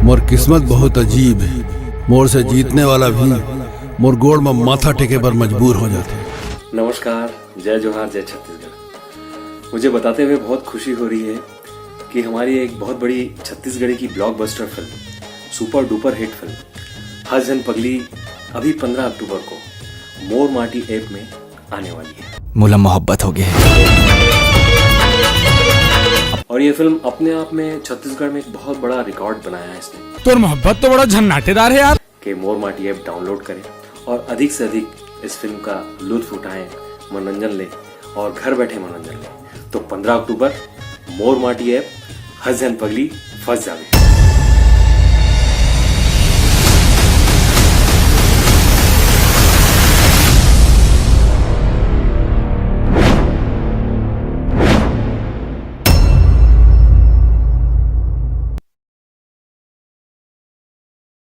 मोर किस्मत बहुत अजीब है। मोर से जीतने वाला भी मोर गोड़ में माथा टेके पर मजबूर हो जाते। नमस्कार, जय जोहार, जय छत्तीसगढ़। मुझे बताते हुए बहुत खुशी हो रही है कि हमारी एक बहुत बड़ी छत्तीसगढ़ी की blockbuster film, super duper hit film हज एंड पगली अभी 15 अक्टूबर को मोर माटी ऐप में आने वाली है। मुला मोहब्बत हो गया है। और ये फिल्म अपने आप में छत्तीसगढ़ में एक बहुत बड़ा रिकॉर्ड बनाया है इसने तो मोहब्बत तो बड़ा झन्नाटेदार है यार। कि मोर माटी ऐप डाउनलोड करें और अधिक से अधिक इस फिल्म का लुत्फ उठाएं, मनोरंजन लें और घर बैठे मनोरंजन लें। तो 15 अक्टूबर मोर माटी ऐप हज एंड पगली फंस जावे।